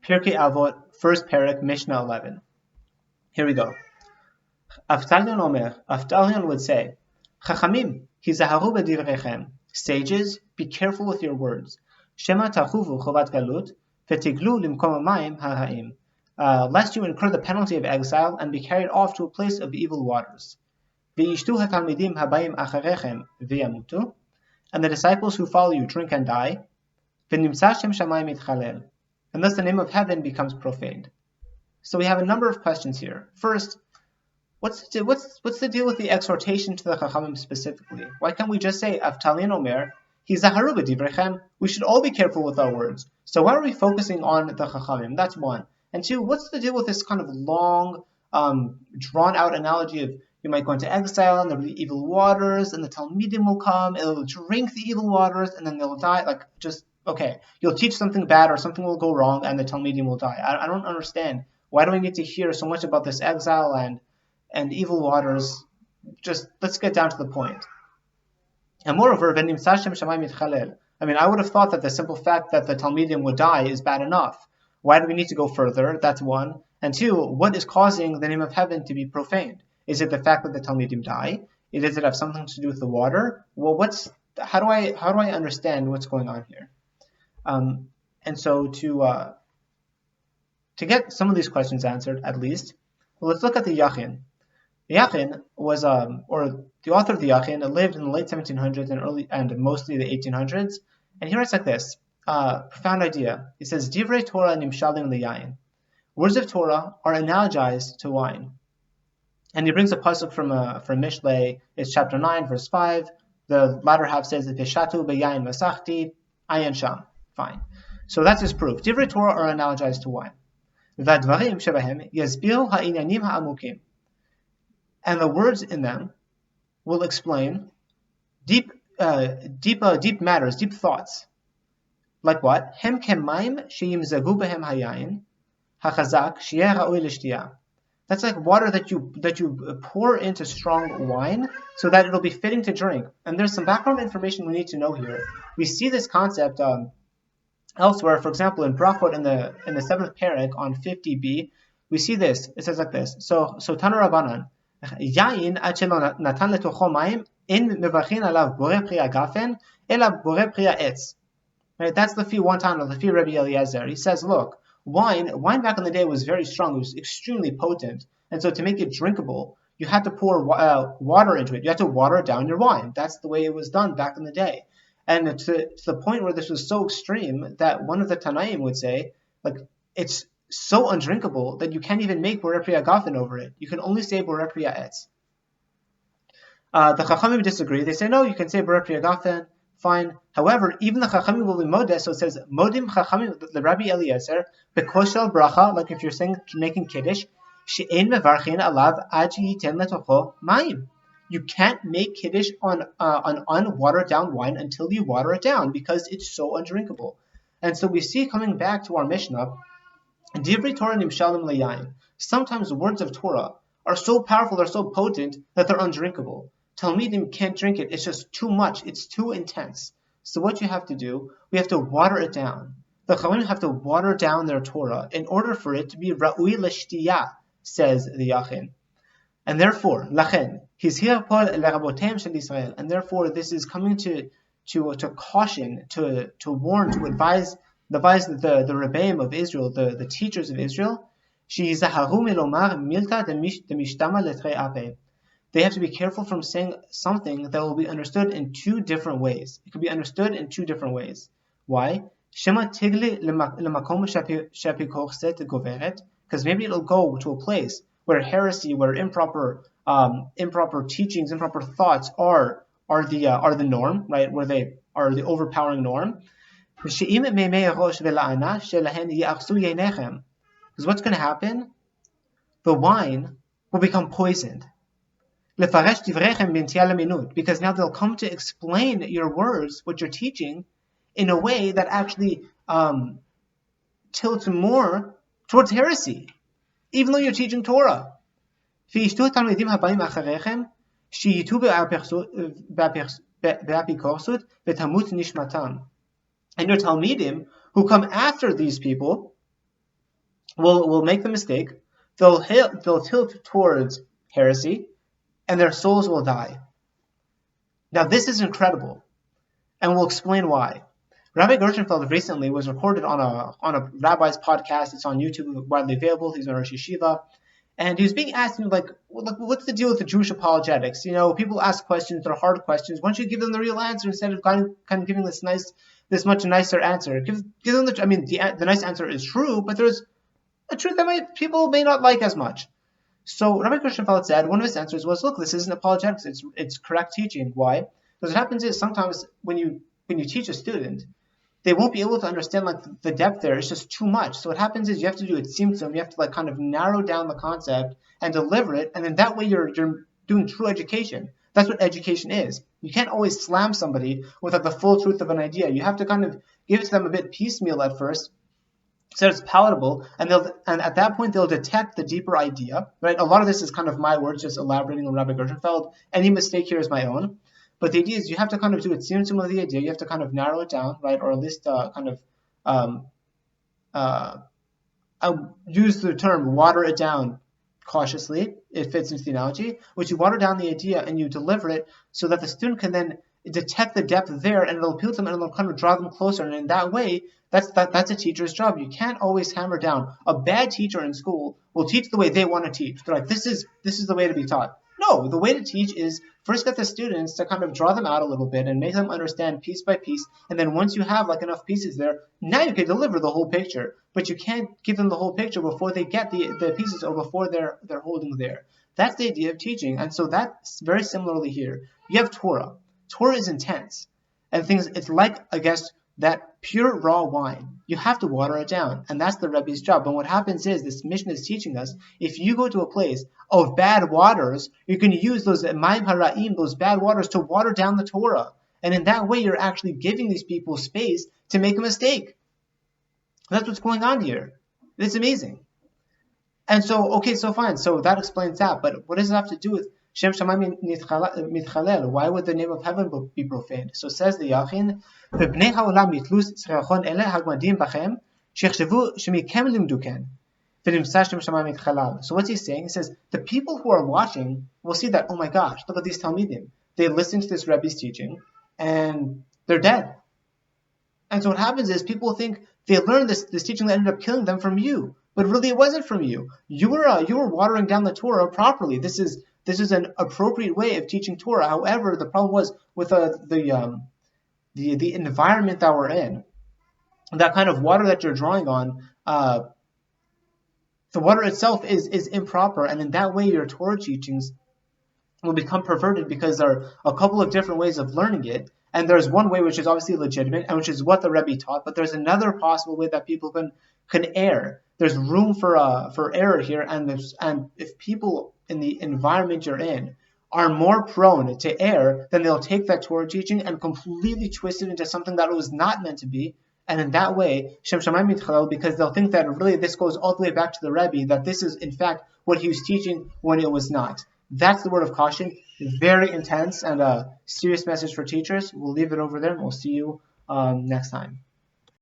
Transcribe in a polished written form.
Pirkei Avot, first parak, Mishnah 11. Here we go. Avtalion would say, Chachamim, hizaharu b'divrechem. Sages, be careful with your words. Shema tachuvu chovat galut, v'tiglu limkom hamayim ha'ha'im. Lest you incur the penalty of exile and be carried off to a place of evil waters. V'yishtu hatalmidim habayim acharechem v'yamutu. And the disciples who follow you drink and die. V'nimtza shem shamayim itchalel. And thus the name of heaven becomes profaned. So we have a number of questions here. First, what's the deal with the exhortation to the Chachamim specifically? Why can't we just say, Avtalin Omer, hizaharu b'divrechem? We should all be careful with our words. So why are we focusing on the Chachamim? That's one. And two, what's the deal with this kind of long, drawn-out analogy of you might go into exile and there'll be evil waters and the Talmidim will come, it'll drink the evil waters and then they'll die? Okay, you'll teach something bad or something will go wrong and the Talmidim will die. I don't understand. Why do we need to hear so much about this exile and evil waters? Just let's get down to the point. And moreover, I would have thought that the simple fact that the Talmidim would die is bad enough. Why do we need to go further? That's one. And two, what is causing the name of heaven to be profaned? Is it the fact that the Talmidim die? Does it have something to do with the water? Well, how do I understand what's going on here? And so to get some of these questions answered, at least, let's look at the Yachin. The Yachin was, or the author of the Yachin lived in the late 1700s and mostly the 1800s, and he writes like this, profound idea. He says, Divrei Torah nimshalim liyayin. Words of Torah are analogized to wine. And he brings a pasuk from Mishlei. It's chapter 9, verse 5. The latter half says, Veshatu beyayin masachti ayin sham. Fine. So that's his proof. Divrei Torah are analogized to wine. V'advarim shebahem yasbiru ha'inyanim ha'amukim. And the words in them will explain deep matters, deep thoughts. Like what? Hem kemaim sheyimzagu behem hayayin hachazak sheyeh ra'ui l'shtiyah. That's like water that you pour into strong wine so that it'll be fitting to drink. And there's some background information we need to know here. We see this concept elsewhere. For example, in Brachot in the 7th parak on 50b, we see this. It says like this. So Tanu Rabbanan, Yain ad shelo natan letocho mayim in mevachin alav borei pri agafen ela borei pri etz. Right? That's the fee one time of the fee Rabbi Eliezer. He says, look, wine back in the day was very strong. It was extremely potent, and so to make it drinkable, you had to pour water into it. You had to water down your wine. That's the way it was done back in the day. And to the point where this was so extreme that one of the Tanaim would say, like, it's so undrinkable that you can't even make Borei Pri Agafen over it. You can only say Borei Pri Etz. The Chachamim disagree. They say, no, you can say Borei Pri Agafen, fine. However, even the Chachamim will be modest, so it says, Modim Chachamim, the Rabbi Eliezer, Bekoshel Bracha, like if you're saying, making Kiddush, She'en Mevarchin Alav Ad Yiten Letocho Mayim. You can't make Kiddush on unwatered down wine until you water it down because it's so undrinkable. And so we see, coming back to our Mishnah, Divrei Torah nimshalim leyayin. Sometimes the words of Torah are so powerful, they're so potent that they're undrinkable. Talmidim can't drink it. It's just too much. It's too intense. So what you have to do, we have to water it down. The Chachamim have to water down their Torah in order for it to be ra'ui l'shtiyah, says the Yachin. And therefore, lachen, hizhir pol lerabotem shel Yisrael. And therefore, this is coming to caution, to warn, to advise the Rebbeim of Israel, the teachers of Israel. Shizaharu milomar milta demishtama letrei ape. They have to be careful from saying something that will be understood in two different ways. It can be understood in two different ways. Why? Shema tigli lemakom shapikochset goveret. Because maybe it'll go to a place where heresy, where improper teachings, improper thoughts are the norm, right? Where they are the overpowering norm. Because what's going to happen? The wine will become poisoned. Because now they'll come to explain your words, what you're teaching, in a way that actually tilts more towards heresy, even though you're teaching Torah. And your Talmidim, who come after these people, will make the mistake. They'll tilt towards heresy, and their souls will die. Now this is incredible, and we'll explain why. Rabbi Gershenfeld recently was recorded on a rabbi's podcast. It's on YouTube, widely available. He's on Rosh Yeshiva, and he was being asked, like, what's the deal with the Jewish apologetics? People ask questions, they're hard questions. Why don't you give them the real answer instead of kind of giving this much nicer answer? Give them the nice answer is true, but there's a truth that people may not like as much. So Rabbi Gershenfeld said one of his answers was, look, this isn't apologetics, it's correct teaching. Why? Because what happens is sometimes when you teach a student, they won't be able to understand the depth there. It's just too much. So what happens is you have to do it tzimtzum. You have to kind of narrow down the concept and deliver it, and then that way you're doing true education. That's what education is. You can't always slam somebody with the full truth of an idea. You have to kind of give it to them a bit piecemeal at first, so it's palatable, and at that point they'll detect the deeper idea. Right? A lot of this is kind of my words, just elaborating on Rabbi Gershenfeld. Any mistake here is my own. But the idea is you have to kind of do it tzimtzum of the idea. You have to kind of narrow it down, right? Or at least I'll use the term water it down cautiously. It fits into the analogy, which you water down the idea and you deliver it so that the student can then detect the depth there, and it'll appeal to them and it'll kind of draw them closer. And in that way, that's a teacher's job. You can't always hammer down. A bad teacher in school will teach the way they want to teach. They're like, this is the way to be taught. No, the way to teach is first get the students to kind of draw them out a little bit and make them understand piece by piece. And then once you have enough pieces there, now you can deliver the whole picture. But you can't give them the whole picture before they get the pieces or before they're holding there. That's the idea of teaching. And so that's very similarly here. You have Torah. Torah is intense. And it's like, I guess, that pure raw wine. You have to water it down, and that's the Rebbe's job. And what happens is, this mission is teaching us, if you go to a place of bad waters, you're going to use those mayim hara'im, those bad waters, to water down the Torah. And in that way, you're actually giving these people space to make a mistake. That's what's going on here. It's amazing. And so, okay, so fine. So that explains that. But what does it have to do with Shem Shamayim Mitchalel? Why would the name of heaven be profaned? So says the Yachin, ובני העולם יתלו צרחון אלה הגמדים בכם, שיחשבו שמכם לימדו כן, ונמצא שם שמיים מתחלל. So what's he saying? He says, the people who are watching will see that, oh my gosh, look at these Talmidim. They listen to this Rebbe's teaching, and they're dead. And so what happens is people think they learned this teaching that ended up killing them from you. But really it wasn't from you. You were watering down the Torah properly. This is an appropriate way of teaching Torah. However, the problem was with the environment that we're in, that kind of water that you're drawing on, the water itself is improper, and in that way your Torah teachings will become perverted because there are a couple of different ways of learning it. And there's one way which is obviously legitimate, and which is what the Rebbe taught, but there's another possible way that people can err. There's room for error here, and if people in the environment you're in are more prone to err, then they'll take that Torah teaching and completely twist it into something that it was not meant to be. And in that way, Shem Shamayim Mitchalel, because they'll think that really this goes all the way back to the Rebbe, that this is in fact what he was teaching when it was not. That's the word of caution. Very intense and a serious message for teachers. We'll leave it over there, and we'll see you next time.